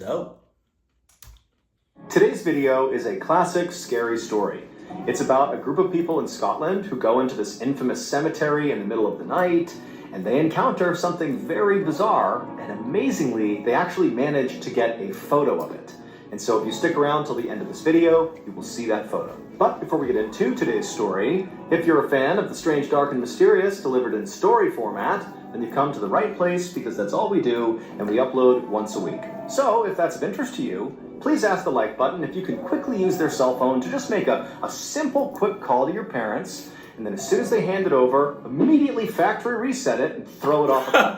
Dope. Today's video is a classic scary story. It's about a group of people in Scotland who go into this infamous cemetery in the middle of the night, and they encounter something very bizarre, and amazingly, they actually manage to get a photo of it. And so if you stick around till the end of this video, you will see that photo. But before we get into today's story, if you're a fan of the strange, dark, and mysterious delivered in story format, then you've come to the right place because that's all we do, and we upload once a week. So if that's of interest to you, please ask the like button if you can quickly use their cell phone to just make a simple, quick call to your parents, and then as soon as they hand it over, immediately factory reset it and throw it off a cliff.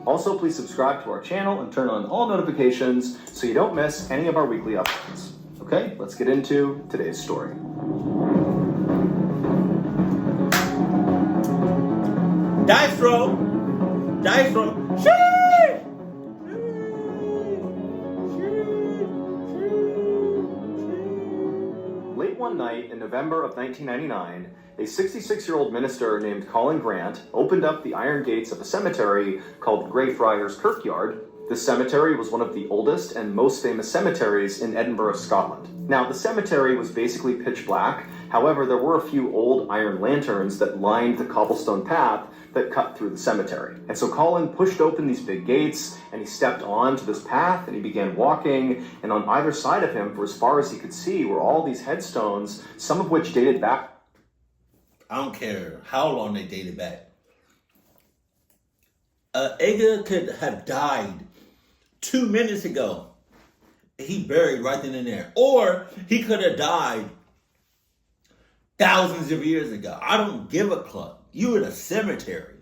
Also, please subscribe to our channel and turn on all notifications so you don't miss any of our weekly uploads. Okay, let's get into today's story. Dice roll. Dice roll. Late one night in November of 1999, a 66-year-old minister named Colin Grant opened up the iron gates of a cemetery called Greyfriars Kirkyard. This cemetery was one of the oldest and most famous cemeteries in Edinburgh, Scotland. Now, the cemetery was basically pitch black. However, there were a few old iron lanterns that lined the cobblestone path that cut through the cemetery. And so Colin pushed open these big gates, and he stepped onto this path, and he began walking, and on either side of him, for as far as he could see, were all these headstones, some of which dated back. I don't care how long they dated back. Edgar could have died 2 minutes ago. He buried right then and there. Or he could have died thousands of years ago. I don't give a cluck. You in a cemetery.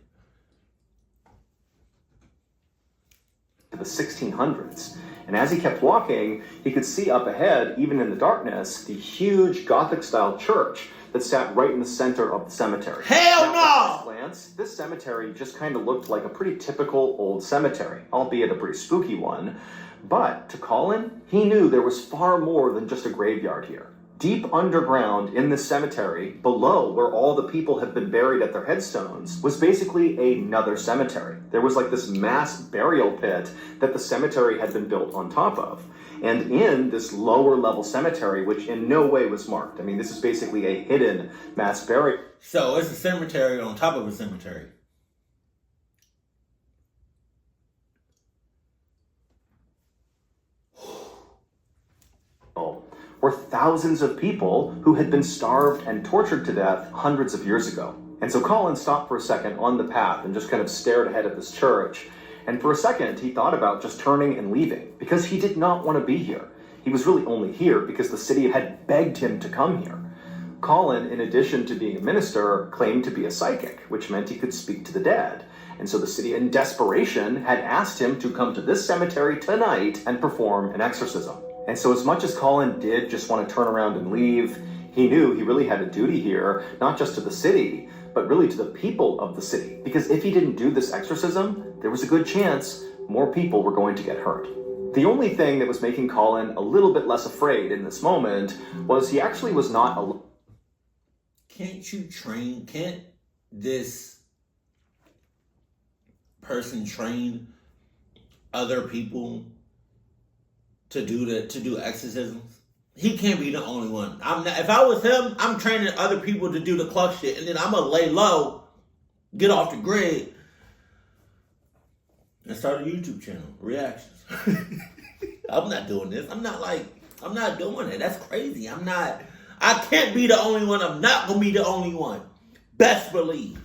The 1600s. And as he kept walking, he could see up ahead, even in the darkness, the huge Gothic-style church that sat right in the center of the cemetery. Hell no! At first glance, this cemetery just kind of looked like a pretty typical old cemetery, albeit a pretty spooky one. But to Colin, he knew there was far more than just a graveyard here. Deep underground in this cemetery, below where all the people had been buried at their headstones, was basically another cemetery. There was like this mass burial pit that the cemetery had been built on top of. And in this lower level cemetery, which in no way was marked, I mean, this is basically a hidden mass burial. So it's a cemetery on top of a cemetery. Were thousands of people who had been starved and tortured to death hundreds of years ago. And so Colin stopped for a second on the path and just kind of stared ahead at this church. And for a second, he thought about just turning and leaving because he did not want to be here. He was really only here because the city had begged him to come here. Colin, in addition to being a minister, claimed to be a psychic, which meant he could speak to the dead. And so the city, in desperation, had asked him to come to this cemetery tonight and perform an exorcism. And so as much as Colin did just want to turn around and leave, he knew he really had a duty here, not just to the city, but really to the people of the city. Because if he didn't do this exorcism, there was a good chance more people were going to get hurt. The only thing that was making Colin a little bit less afraid in this moment was he actually was not alone. Can't this person train other people to do exorcisms? He can't be the only one. If I was him, I'm training other people to do the cluck shit, and then I'm gonna lay low, get off the grid, and start a YouTube channel, reactions. I'm not doing this. I'm not doing it. That's crazy. I can't be the only one. I'm not gonna be the only one. Best believe.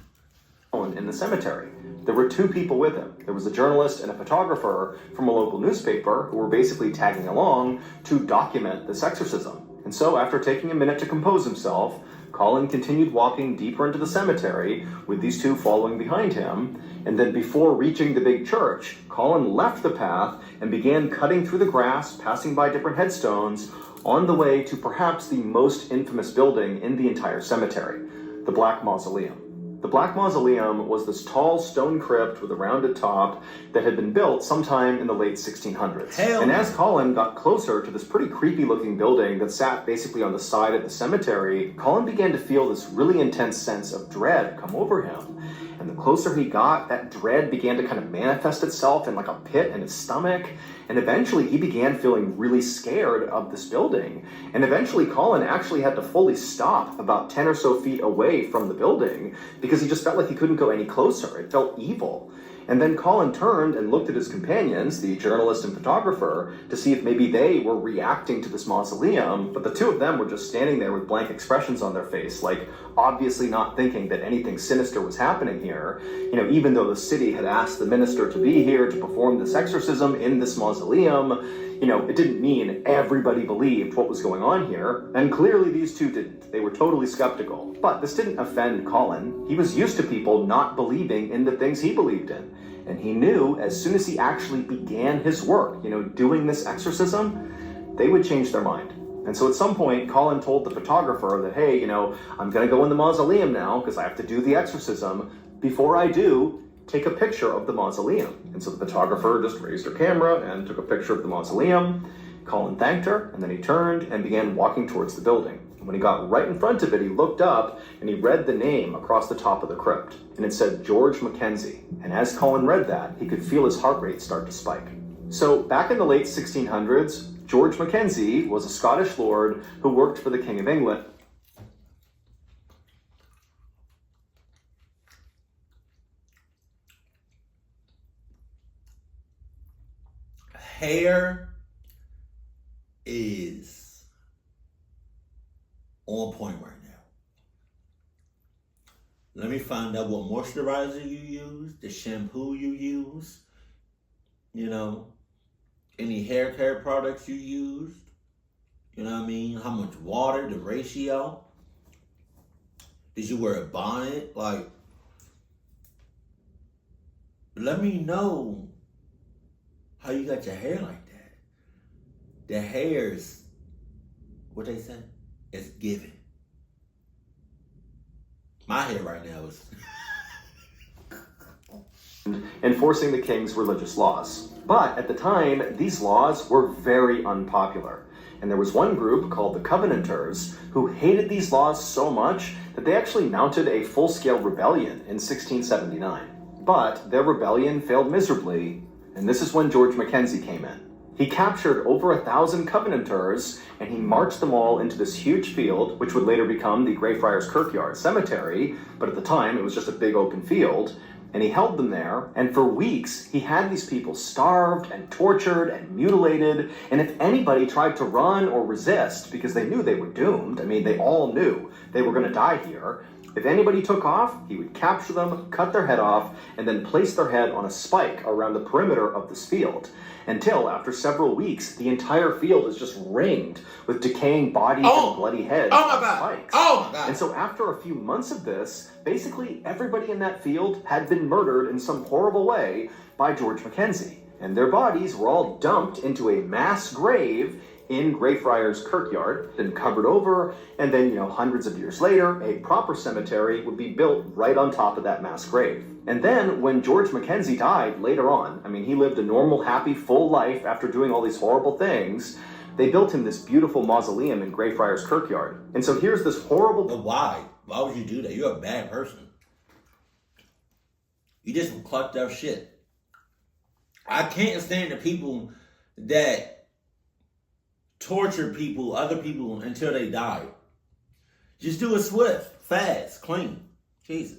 In the cemetery. There were two people with him. There was a journalist and a photographer from a local newspaper who were basically tagging along to document this exorcism. And so after taking a minute to compose himself, Colin continued walking deeper into the cemetery with these two following behind him. And then before reaching the big church, Colin left the path and began cutting through the grass, passing by different headstones, on the way to perhaps the most infamous building in the entire cemetery, the Black Mausoleum. The Black Mausoleum was this tall stone crypt with a rounded top that had been built sometime in the late 1600s. And as Colin got closer to this pretty creepy looking building that sat basically on the side of the cemetery, Colin began to feel this really intense sense of dread come over him. And the closer he got, that dread began to kind of manifest itself in like a pit in his stomach. And eventually he began feeling really scared of this building. And eventually Colin actually had to fully stop about 10 or so feet away from the building because he just felt like he couldn't go any closer. It felt evil. And then Colin turned and looked at his companions, the journalist and photographer, to see if maybe they were reacting to this mausoleum, but the two of them were just standing there with blank expressions on their face, like obviously not thinking that anything sinister was happening here. Even though the city had asked the minister to be here to perform this exorcism in this mausoleum, it didn't mean everybody believed what was going on here, and clearly these two didn't. They were totally skeptical. But this didn't offend Colin. He was used to people not believing in the things he believed in. And he knew as soon as he actually began his work, doing this exorcism, they would change their mind. And so at some point, Colin told the photographer that, hey, I'm going to go in the mausoleum now because I have to do the exorcism. Before I do, take a picture of the mausoleum. And so the photographer just raised her camera and took a picture of the mausoleum. Colin thanked her, and then he turned and began walking towards the building. And when he got right in front of it, he looked up and he read the name across the top of the crypt. And it said George Mackenzie. And as Colin read that, he could feel his heart rate start to spike. So back in the late 1600s, George Mackenzie was a Scottish lord who worked for the King of England. Hair is on point right now. Let me find out what moisturizer you use, the shampoo you use, any hair care products you used, how much water, the ratio. Did you wear a bonnet? Let me know how you got your hair like that. The hair's, what they say, it's giving. My hair right now is enforcing the king's religious laws. But at the time, these laws were very unpopular. And there was one group called the Covenanters who hated these laws so much that they actually mounted a full-scale rebellion in 1679. But their rebellion failed miserably, and this is when George Mackenzie came in. He captured over 1,000 Covenanters, and he marched them all into this huge field, which would later become the Greyfriars Kirkyard Cemetery, but at the time it was just a big open field, and he held them there, and for weeks he had these people starved and tortured and mutilated, and if anybody tried to run or resist, because they knew they were doomed, they all knew they were going to die here, if anybody took off, he would capture them, cut their head off, and then place their head on a spike around the perimeter of this field. Until, after several weeks, the entire field is just ringed with decaying bodies and bloody heads on spikes. Oh my God. And so after a few months of this, basically everybody in that field had been murdered in some horrible way by George Mackenzie. And their bodies were all dumped into a mass grave in Greyfriars Kirkyard, then covered over, and then, hundreds of years later, a proper cemetery would be built right on top of that mass grave. And then, when George Mackenzie died later on, he lived a normal, happy, full life after doing all these horrible things, they built him this beautiful mausoleum in Greyfriars Kirkyard. And so here's this horrible... But why? Why would you do that? You're a bad person. You did some clucked up shit. I can't stand the people that torture people, other people, until they die. Just do it swift, fast, clean. Jesus.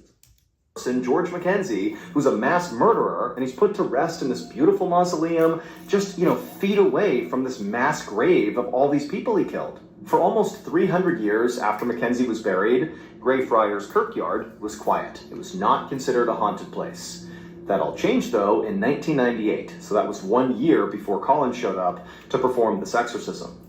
And George Mackenzie, who's a mass murderer, and he's put to rest in this beautiful mausoleum, just, feet away from this mass grave of all these people he killed. For almost 300 years after Mackenzie was buried, Greyfriars Kirkyard was quiet. It was not considered a haunted place. That all changed, though, in 1998, so that was 1 year before Colin showed up to perform this exorcism.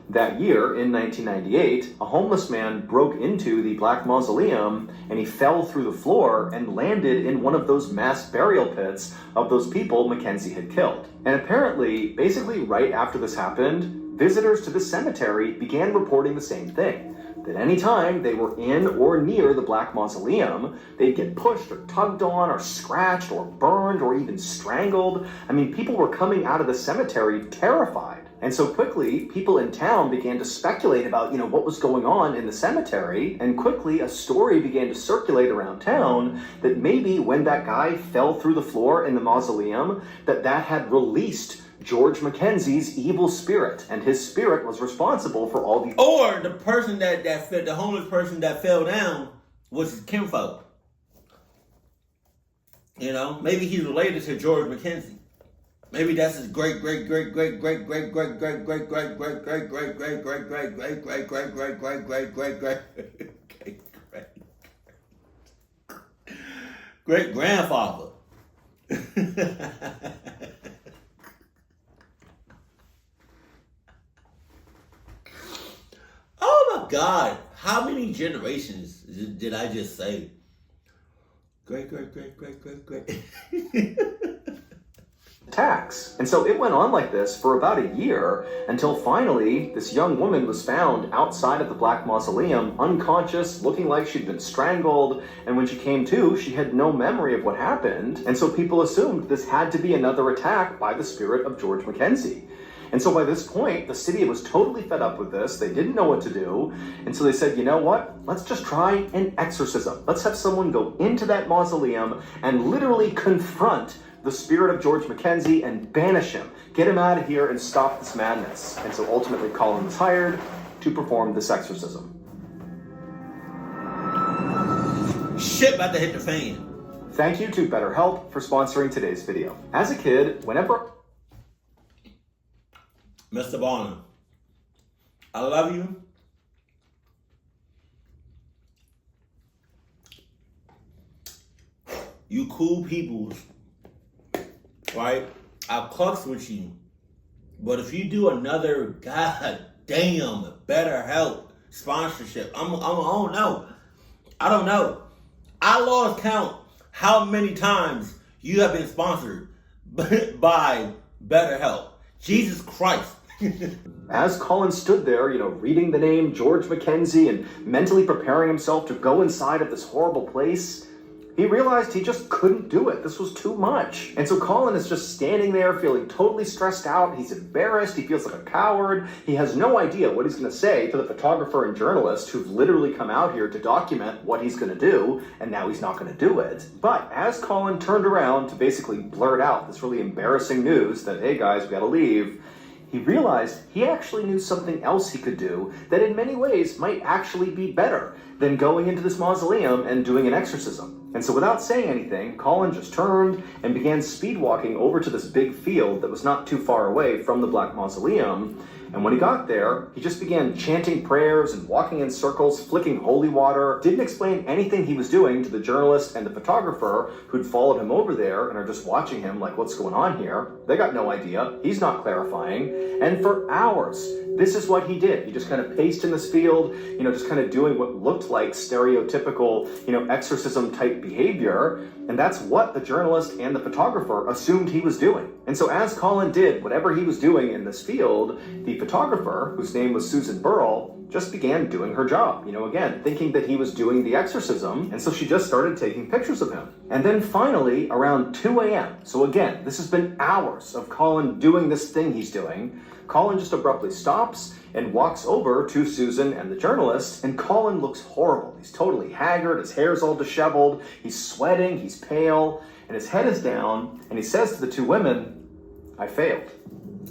That year, in 1998, a homeless man broke into the Black Mausoleum, and he fell through the floor and landed in one of those mass burial pits of those people Mackenzie had killed. And apparently, basically right after this happened, visitors to the cemetery began reporting the same thing. that anytime they were in or near the Black Mausoleum, they'd get pushed or tugged on or scratched or burned or even strangled. I mean, people were coming out of the cemetery terrified. And so quickly, people in town began to speculate about, what was going on in the cemetery. And quickly, a story began to circulate around town that maybe when that guy fell through the floor in the mausoleum, that had released George Mackenzie's evil spirit, and his spirit was responsible for all these. Or the person the homeless person that fell down was his kinfolk. Maybe he's related to George Mackenzie. Maybe that's his great grandfather. Oh my God! How many generations did I just say? Great. Attacks. And so it went on like this for about a year until finally this young woman was found outside of the Black Mausoleum, unconscious, looking like she'd been strangled. And when she came to, she had no memory of what happened. And so people assumed this had to be another attack by the spirit of George Mackenzie. And so by this point, the city was totally fed up with this. They didn't know what to do. And so they said, you know what? Let's just try an exorcism. Let's have someone go into that mausoleum and literally confront the spirit of George Mackenzie and banish him. Get him out of here and stop this madness. And so ultimately Colin was hired to perform this exorcism. Shit about to hit the fan. Thank you to BetterHelp for sponsoring today's video. As a kid, whenever... Mr. Bonner, I love you. You cool people, right? I'll clucks with you. But if you do another goddamn BetterHelp sponsorship, I don't know. I don't know. I lost count how many times you have been sponsored by BetterHelp. Jesus Christ. As Colin stood there, reading the name George Mackenzie and mentally preparing himself to go inside of this horrible place, he realized he just couldn't do it. This was too much. And so Colin is just standing there feeling totally stressed out. He's embarrassed. He feels like a coward. He has no idea what he's going to say to the photographer and journalist who've literally come out here to document what he's going to do, and now he's not going to do it. But as Colin turned around to basically blurt out this really embarrassing news that, hey guys, we got to leave, he realized he actually knew something else he could do that in many ways might actually be better than going into this mausoleum and doing an exorcism. And so without saying anything, Colin just turned and began speed walking over to this big field that was not too far away from the Black Mausoleum. And when he got there, he just began chanting prayers and walking in circles, flicking holy water, didn't explain anything he was doing to the journalist and the photographer who'd followed him over there and are just watching him like, what's going on here? They got no idea. He's not clarifying. And for hours, this is what he did. He just kind of paced in this field, just kind of doing what looked like stereotypical, exorcism type behavior. And that's what the journalist and the photographer assumed he was doing. And so as Colin did whatever he was doing in this field, the photographer, whose name was Susan Burrell, just began doing her job, again, thinking that he was doing the exorcism. And so she just started taking pictures of him. And then finally, around 2 a.m., so again, this has been hours of Colin doing this thing he's doing, Colin just abruptly stops and walks over to Susan and the journalist, and Colin looks horrible. He's totally haggard, his hair's all disheveled, he's sweating, he's pale, and his head is down, and he says to the two women, "I failed."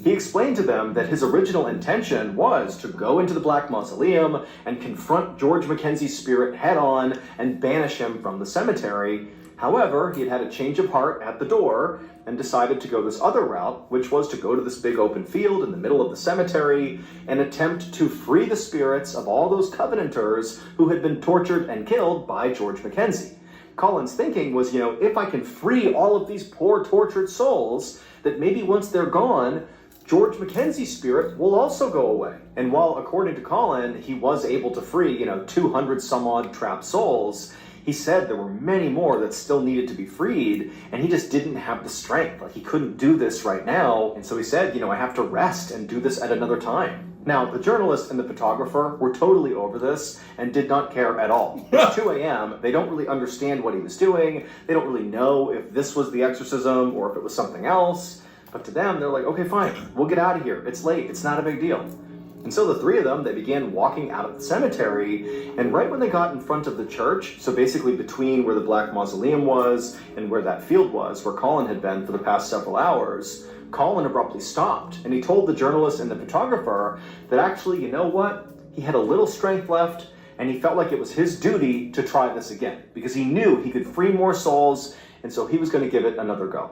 He explained to them that his original intention was to go into the Black Mausoleum and confront George Mackenzie's spirit head on and banish him from the cemetery. However, he had had a change of heart at the door and decided to go this other route, which was to go to this big open field in the middle of the cemetery and attempt to free the spirits of all those Covenanters who had been tortured and killed by George Mackenzie. Colin's thinking was, if I can free all of these poor tortured souls, that maybe once they're gone, George Mackenzie's spirit will also go away. And while, according to Colin, he was able to free, 200 some odd trapped souls, he said there were many more that still needed to be freed, and he just didn't have the strength. Like, he couldn't do this right now. And so he said, I have to rest and do this at another time. Now, the journalist and the photographer were totally over this and did not care at all. It's 2 a.m. They don't really understand what he was doing. They don't really know if this was the exorcism or if it was something else. But to them, they're like, okay, fine, we'll get out of here. It's late. It's not a big deal. And so the three of them, they began walking out of the cemetery. And right when they got in front of the church, so basically between where the black mausoleum was and where that field was, where Colin had been for the past several hours, Colin abruptly stopped, and he told the journalist and the photographer that actually, you know what? He had a little strength left, and he felt like it was his duty to try this again, because he knew he could free more souls, and so he was going to give it another go.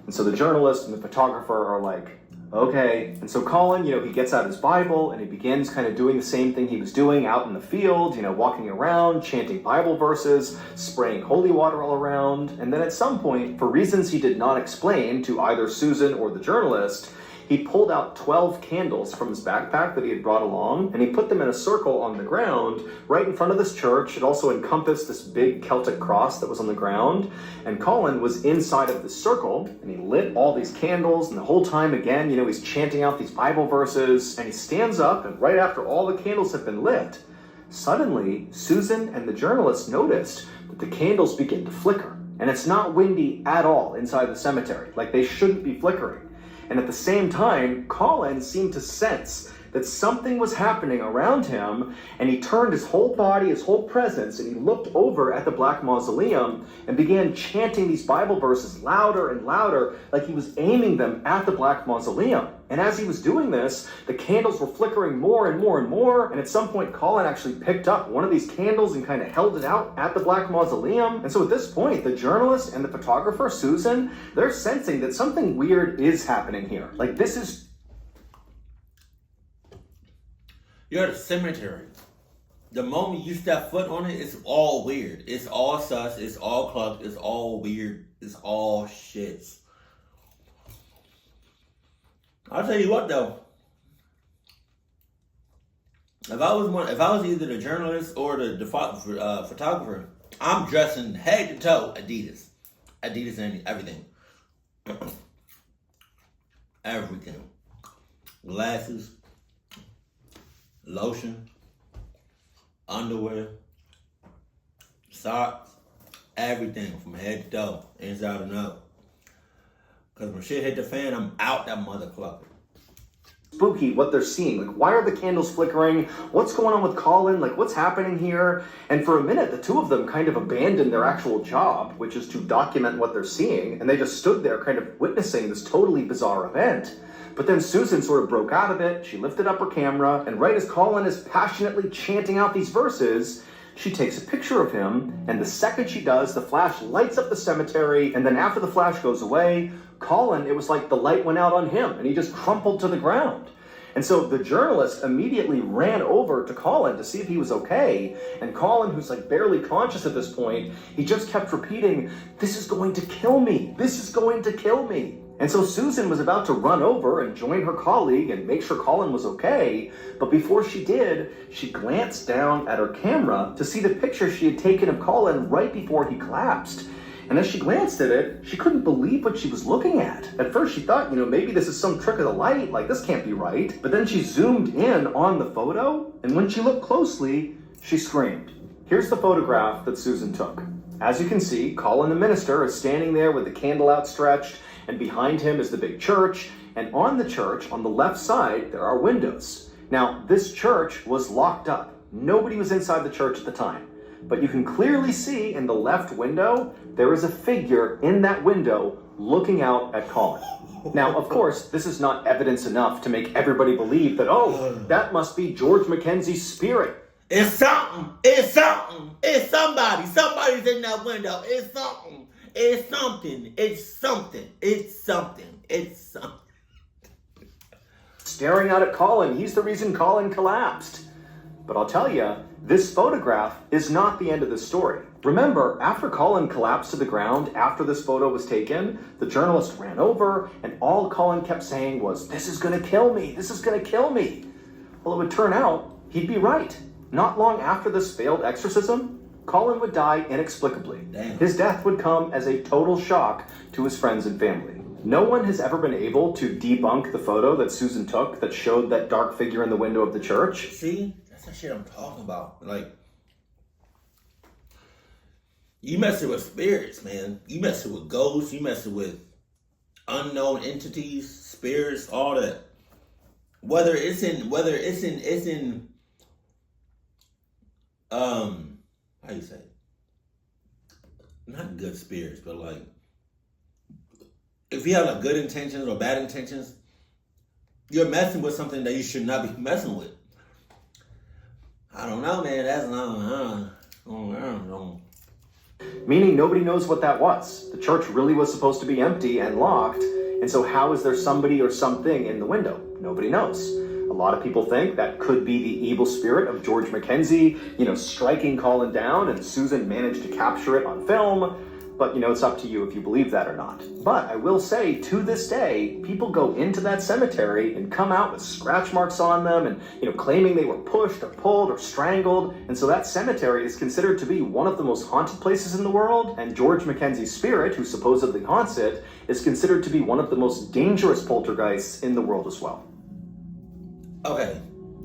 And so the journalist and the photographer are like, okay. And so Colin, he gets out his Bible and he begins kind of doing the same thing he was doing out in the field, walking around, chanting Bible verses, spraying holy water all around. And then at some point, for reasons he did not explain to either Susan or the journalist, he pulled out 12 candles from his backpack that he had brought along, and he put them in a circle on the ground right in front of this church. It also encompassed this big Celtic cross that was on the ground. And Colin was inside of this circle, and he lit all these candles, and the whole time again, he's chanting out these Bible verses, and he stands up, and right after all the candles have been lit, suddenly Susan and the journalist noticed that the candles begin to flicker. And it's not windy at all inside the cemetery. Like, they shouldn't be flickering. And at the same time, Colin seemed to sense that something was happening around him, and he turned his whole body, his whole presence, and he looked over at the black mausoleum and began chanting these Bible verses louder and louder, like he was aiming them at the black mausoleum. And as he was doing this, the candles were flickering more and more and more, and at some point Colin actually picked up one of these candles and kind of held it out at the black mausoleum. And so at this point, the journalist and the photographer, Susan, they're sensing that something weird is happening here. Like, this is... You're at a cemetery. The moment you step foot on it, it's all weird. It's all sus. It's all clucked. It's all weird. It's all shits. I'll tell you what though. If I was either the journalist or the photographer, I'm dressing head to toe Adidas and everything, everything, glasses, lotion, underwear, socks, everything from head to toe, inside and out. Because when shit hit the fan, I'm out that mother clucker. Spooky what they're seeing. Like, why are the candles flickering? What's going on with Colin? Like, what's happening here? And for a minute, the two of them kind of abandoned their actual job, which is to document what they're seeing, and they just stood there kind of witnessing this totally bizarre event. But then Susan sort of broke out of it. She lifted up her camera, and right as Colin is passionately chanting out these verses, she takes a picture of him, and the second she does, the flash lights up the cemetery, and then after the flash goes away, Colin, it was like the light went out on him, and he just crumpled to the ground. And so the journalist immediately ran over to Colin to see if he was okay, and Colin, who's like barely conscious at this point, he just kept repeating, "This is going to kill me. This is going to kill me." And so Susan was about to run over and join her colleague and make sure Colin was okay, but before she did, she glanced down at her camera to see the picture she had taken of Colin right before he collapsed. And as she glanced at it, she couldn't believe what she was looking at. At first she thought, maybe this is some trick of the light, like this can't be right. But then she zoomed in on the photo, and when she looked closely, she screamed. Here's the photograph that Susan took. As you can see, Colin the minister is standing there with the candle outstretched, and behind him is the big church, and on the church, on the left side, there are windows. Now, this church was locked up. Nobody was inside the church at the time. But you can clearly see in the left window, there is a figure in that window looking out at Colin. Now, of course, this is not evidence enough to make everybody believe that, oh, that must be George Mackenzie's spirit. It's something. It's something. It's somebody. Somebody's in that window. It's something. It's something. It's something. It's something. It's something. Staring out at Colin, he's the reason Colin collapsed. But I'll tell you, this photograph is not the end of the story. Remember, after Colin collapsed to the ground, after this photo was taken, the journalist ran over, and all Colin kept saying was, "This is gonna kill me, this is gonna kill me." Well, it would turn out he'd be right. Not long after this failed exorcism, Colin would die inexplicably. Damn. His death would come as a total shock to his friends and family. No one has ever been able to debunk the photo that Susan took that showed that dark figure in the window of the church. See, that's the shit I'm talking about. Like, you messing with spirits, man. You messing with ghosts. You messing with unknown entities, spirits, all that. Whether it's in how you say it? Not good spirits, but like, if you have like good intentions or bad intentions, you're messing with something that you should not be messing with. I don't know, man. That's I don't know. Meaning nobody knows what that was. The church really was supposed to be empty and locked, and so how is there somebody or something in the window? Nobody knows. A lot of people think that could be the evil spirit of George Mackenzie, striking Colin down, and Susan managed to capture it on film. But, it's up to you if you believe that or not. But I will say, to this day, people go into that cemetery and come out with scratch marks on them and, claiming they were pushed or pulled or strangled. And so that cemetery is considered to be one of the most haunted places in the world. And George Mackenzie's spirit, who supposedly haunts it, is considered to be one of the most dangerous poltergeists in the world as well. Okay,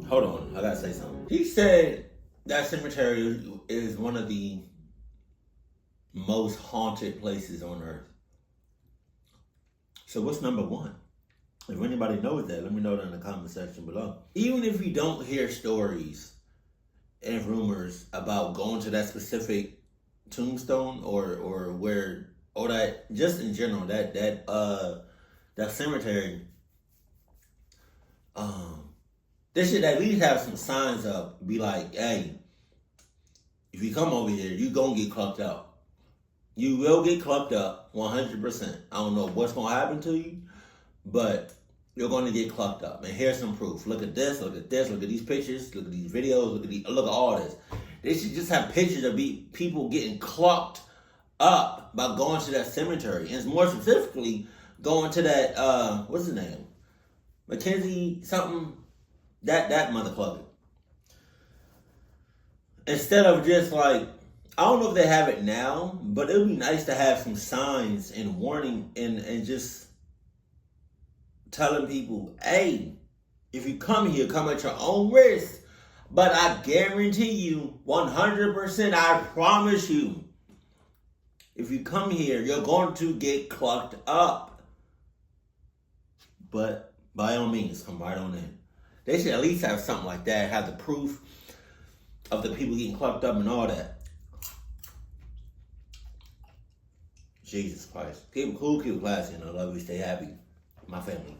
hold on. I gotta say something. He said that cemetery is one of the most haunted places on earth. So what's number one? If anybody knows that, let me know that in the comment section below. Even if you don't hear stories and rumors about going to that specific tombstone or where, or that, just in general, that cemetery, they should at least have some signs up, be like, hey, if you come over here, you gonna get clucked up. You will get clucked up, 100%. I don't know what's going to happen to you, but you're going to get clucked up. And here's some proof. Look at this, look at this, look at these pictures, look at these videos, look at all this. They should just have pictures of people getting clucked up by going to that cemetery. And more specifically, going to that, what's his name? Mackenzie something, that mother clubbing. Instead of just like, I don't know if they have it now, but it would be nice to have some signs and warning and just telling people, hey, if you come here, come at your own risk. But I guarantee you, 100%, I promise you, if you come here, you're going to get clucked up. But by all means, come right on in. They should at least have something like that, have the proof of the people getting clucked up and all that. Jesus Christ. Keep it cool, keep it classy, and I love you. Stay happy. My family.